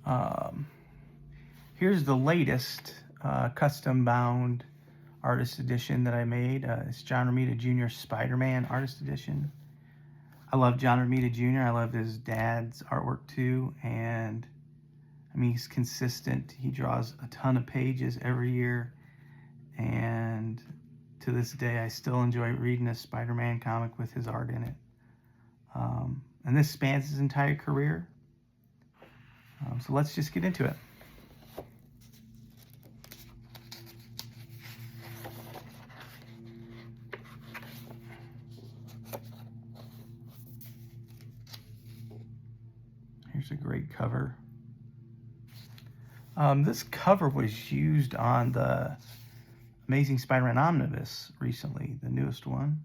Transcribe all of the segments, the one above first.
Um, Here's the latest custom bound artist edition that I made. It's John Romita Jr. Spider-Man artist edition. I love John Romita Jr. I love his dad's artwork too, and I mean, he's consistent. He draws a ton of pages every year, and to this day I still enjoy reading a Spider-Man comic with his art in it. And this spans his entire career. So let's just get into it. Here's a great cover. This cover was used on the Amazing Spider-Man Omnibus recently, the newest one.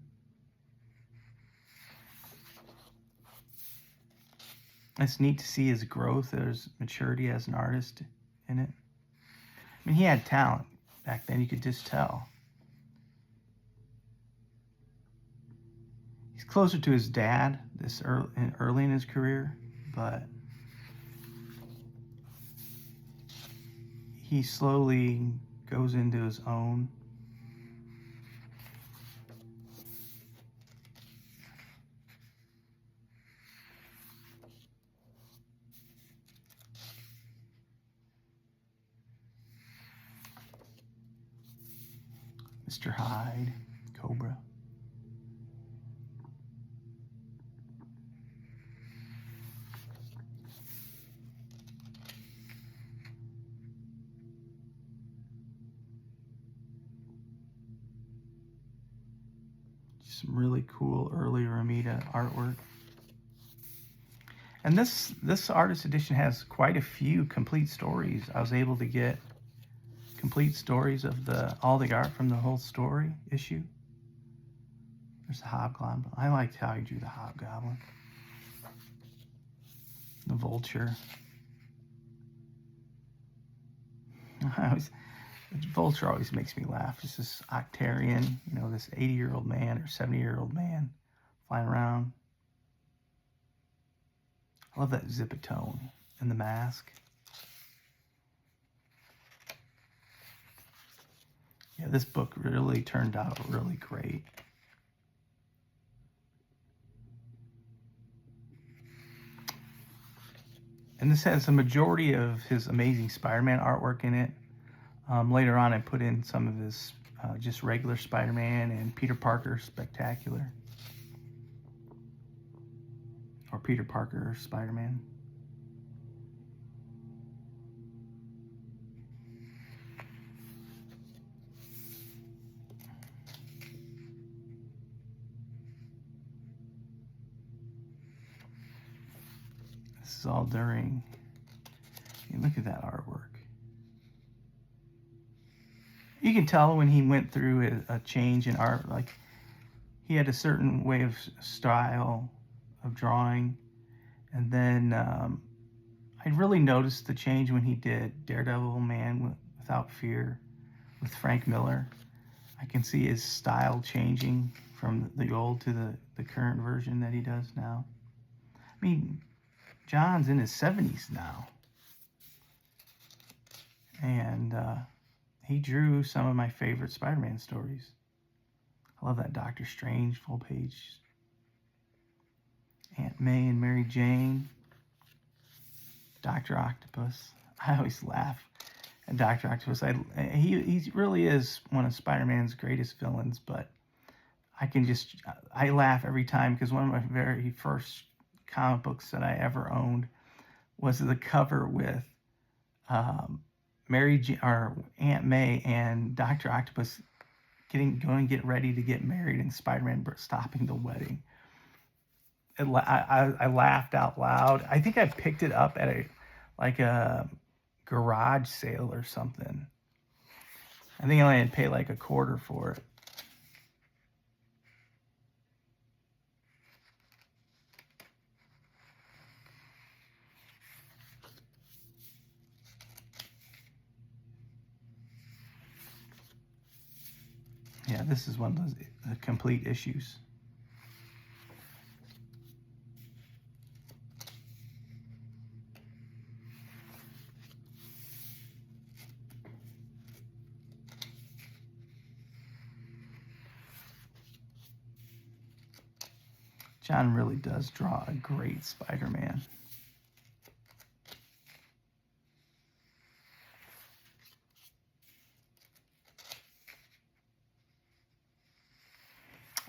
It's neat to see his growth, his maturity as an artist in it. I mean, he had talent back then, you could just tell. He's closer to his dad early in his career, but he slowly goes into his own. Mr. Hyde, Cobra. Some really cool early Romita artwork. And this artist edition has quite a few complete stories. I was able to get complete stories of all the art from the whole story issue. There's the Hobgoblin. I liked how he drew the Hobgoblin. The Vulture. Vulture always makes me laugh. It's this Octarian, you know, this 80-year-old man or 70-year-old man flying around. I love that Zipatone and the mask. Yeah, this book really turned out really great. And this has a majority of his Amazing Spider-Man artwork in it. Later on, I put in some of his just regular Spider-Man and Peter Parker Spectacular. Or Peter Parker Spider-Man. This is all during, look at that artwork. You can tell when he went through a change in art, like he had a certain way of style of drawing. And then I really noticed the change when he did Daredevil Man Without Fear with Frank Miller. I can see his style changing from the old to the current version that he does now. I mean, John's in his 70s now. And he drew some of my favorite Spider-Man stories. I love that Doctor Strange full page. Aunt May and Mary Jane. Dr. Octopus. I always laugh at Dr. Octopus. He really is one of Spider-Man's greatest villains, but I laugh every time because one of my very first comic books that I ever owned was the cover with Aunt May and Dr. Octopus going to get ready to get married and Spider-Man stopping the wedding. I laughed out loud. I think I picked it up at a garage sale or something. I think I only had to pay like $0.25 for it. Yeah, this is one of those complete issues. John really does draw a great Spider-Man.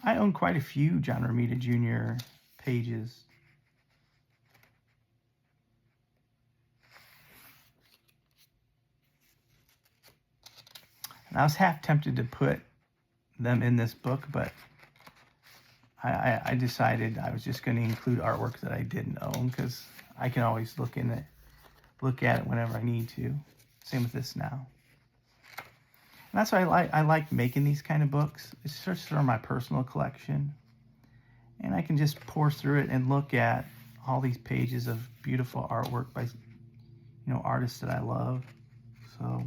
I own quite a few John Romita Jr. pages. And I was half tempted to put them in this book, but I decided I was just going to include artwork that I didn't own, because I can always look at it whenever I need to. Same with this now. And that's why I like making these kind of books. It's just for my personal collection. And I can just pour through it and look at all these pages of beautiful artwork by, artists that I love. So,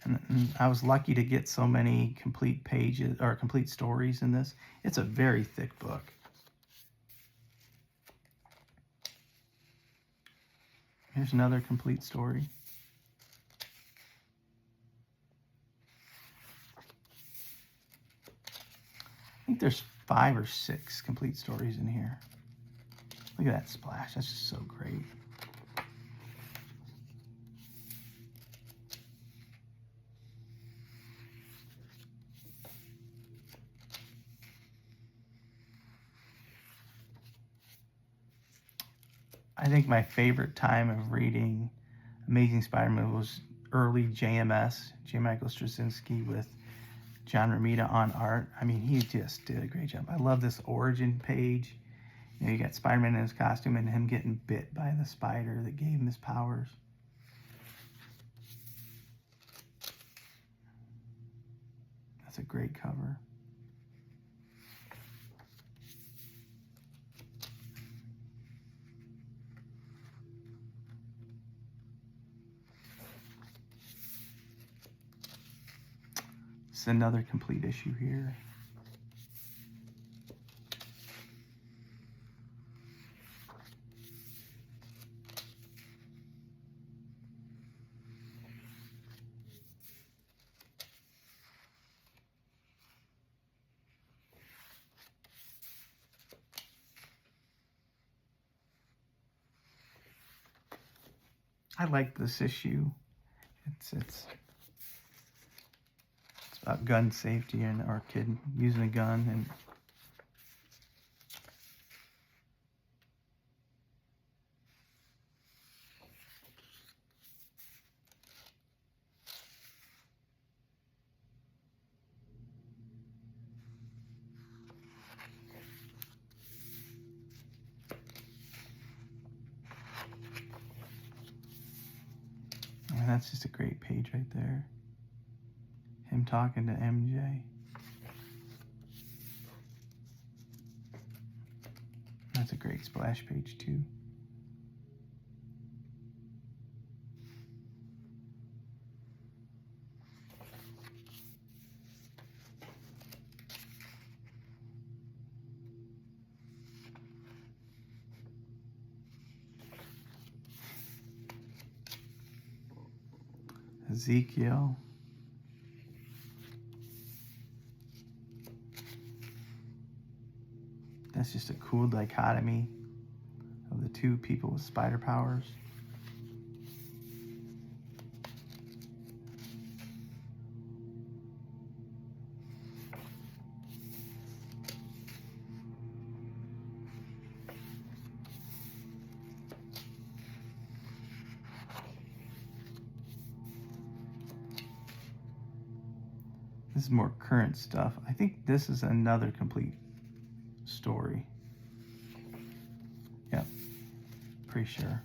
and I was lucky to get so many complete pages or complete stories in this. It's a very thick book. Here's another complete story. I think there's 5 or 6 complete stories in here. Look at that splash. That's just so great. I think my favorite time of reading Amazing Spider-Man was early JMS, J. Michael Straczynski, with John Romita on art. I mean, he just did a great job. I love this origin page. You got Spider-Man in his costume and him getting bit by the spider that gave him his powers. That's a great cover. It's another complete issue here. I like this issue. It's about gun safety and our kid using a gun, and that's just a great page right there. Him talking to MJ. That's a great splash page too. Ezekiel. That's just a cool dichotomy of the 2 people with spider powers. This is more current stuff. I think this is another complete story. Yep, pretty sure.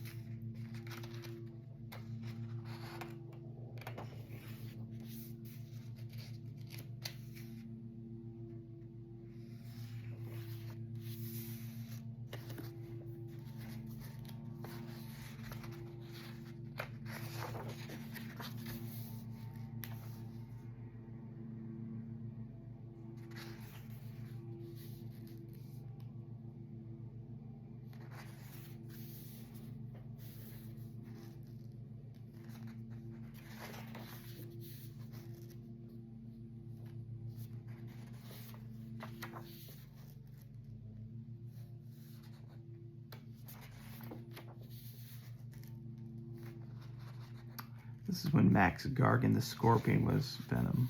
This is when Max Gargan, the Scorpion, was Venom.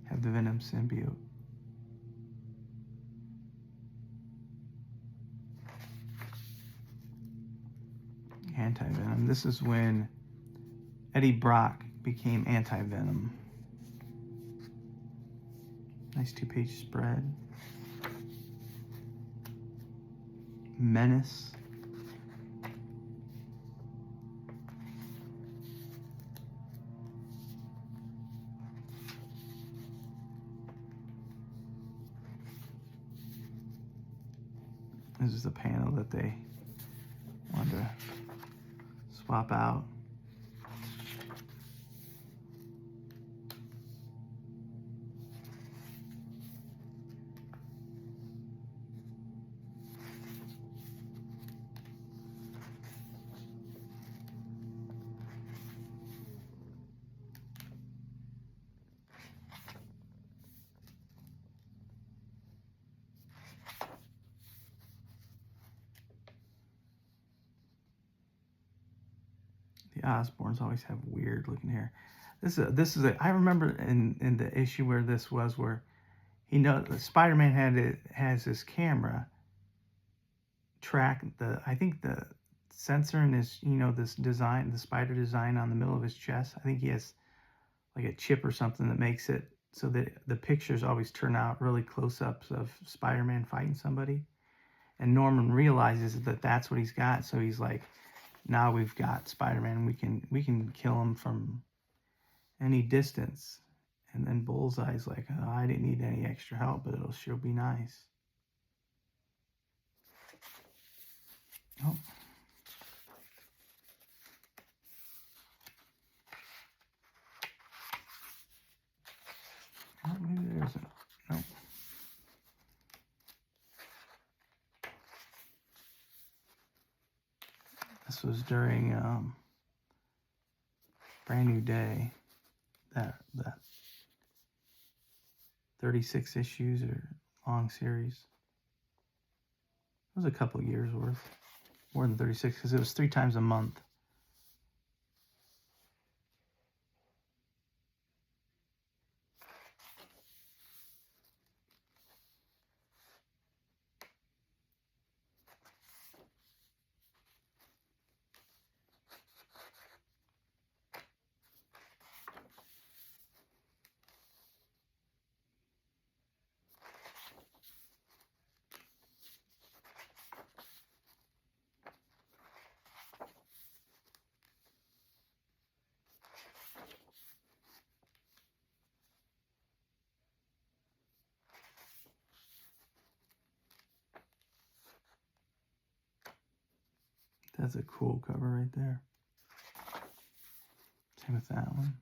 Have the Venom symbiote. Anti-Venom. This is when Eddie Brock became Anti-Venom. Nice 2-page spread. Menace. This is the panel that they wanted to swap out. The Osborns always have weird looking hair. I remember in the issue where this was, where Spider-Man has his camera track I think the sensor in his, this design, the spider design on the middle of his chest. I think he has like a chip or something that makes it so that the pictures always turn out really close-ups of Spider-Man fighting somebody. And Norman realizes that that's what he's got, so he's like, now we've got Spider-Man, we can kill him from any distance. And then Bullseye's like, oh, I didn't need any extra help, but it'll sure be nice. Oh. Oh, maybe there isn't. Nope. This was during Brand New Day. That 36 issues or long series. It was a couple years worth. More than 36 because it was 3 times a month. That's a cool cover right there. Same with that one.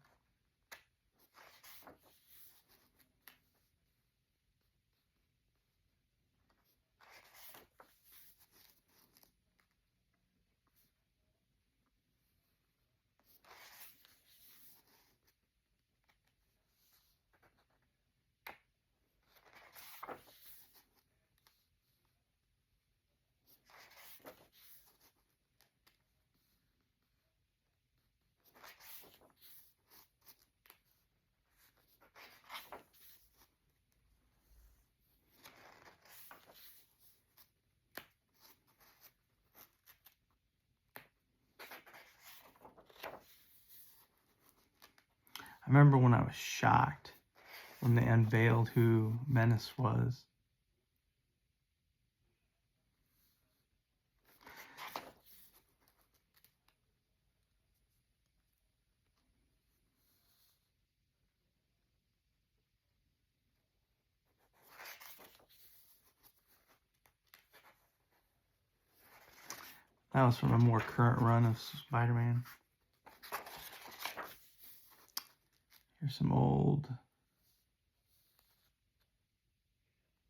I remember when I was shocked when they unveiled who Menace was. That was from a more current run of Spider-Man. Here's some old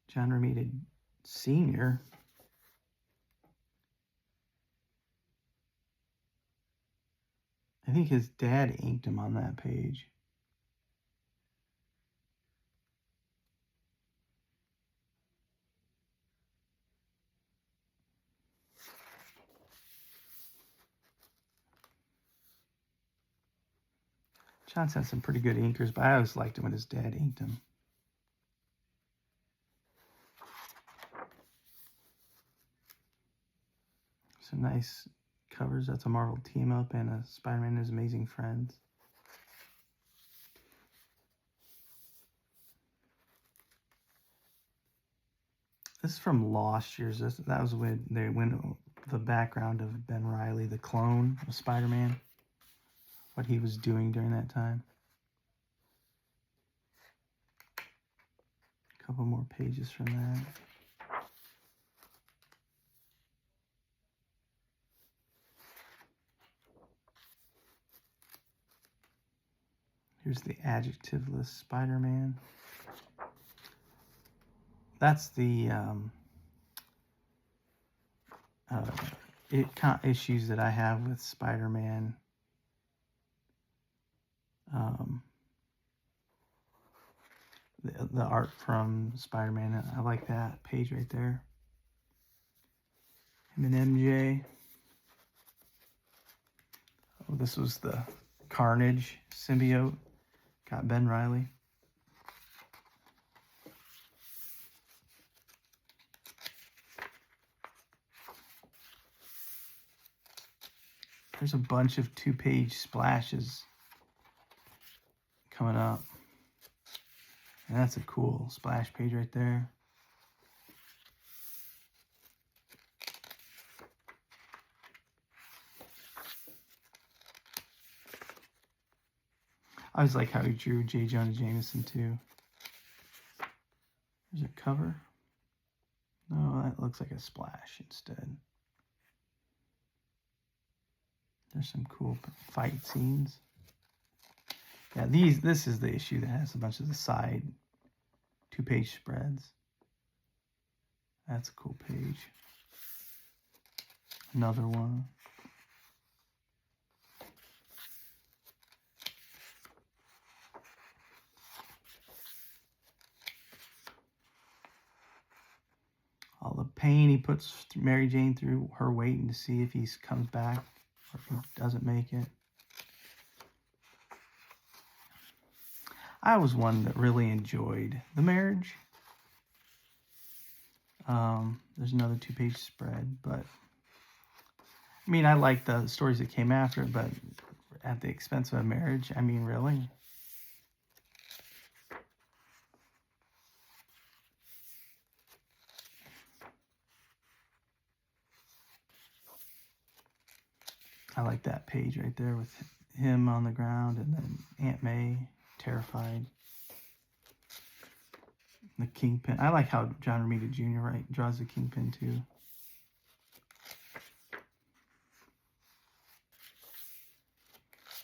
John Romita Sr. I think his dad inked him on that page. John's had some pretty good inkers, but I always liked him when his dad inked him. Some nice covers. That's a Marvel team up and a Spider-Man and His Amazing Friends. This is from Lost Years. That was when they went the background of Ben Reilly, the clone of Spider-Man, what he was doing during that time. A couple more pages from that. Here's the adjectiveless Spider-Man. That's the issues that I have with Spider-Man. The art from Spider-Man. I like that page right there. Him and MJ. Oh, this was the Carnage symbiote. Got Ben Reilly. There's a bunch of 2-page splashes coming up. And that's a cool splash page right there. I always like how he drew J. Jonah Jameson too. There's a cover. No, that looks like a splash instead. There's some cool fight scenes. Yeah, this is the issue that has a bunch of the side 2-page spreads. That's a cool page. Another one. All the pain he puts Mary Jane through, her waiting to see if he comes back or if he doesn't make it. I was one that really enjoyed the marriage. There's another 2-page spread, but I mean, I like the stories that came after it, but at the expense of a marriage, I mean, really? I like that page right there with him on the ground and then Aunt May terrified. The Kingpin. I like how John Romita Jr. draws the Kingpin too.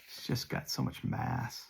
It's just got so much mass.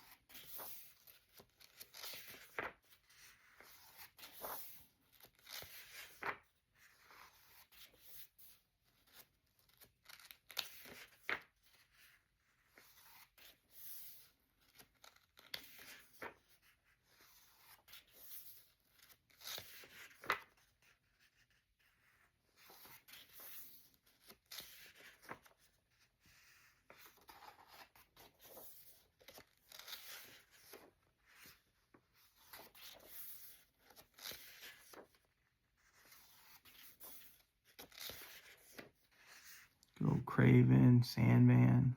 Good old Craven, Sandman,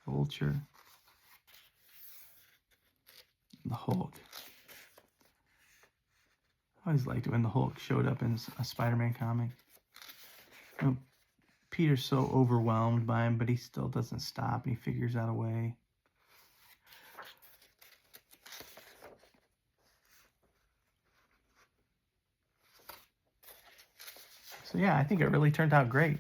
Vulture, and the Hulk. I always liked it when the Hulk showed up in a Spider-Man comic. You know, Peter's so overwhelmed by him, but he still doesn't stop. He figures out a way. So yeah, I think it really turned out great.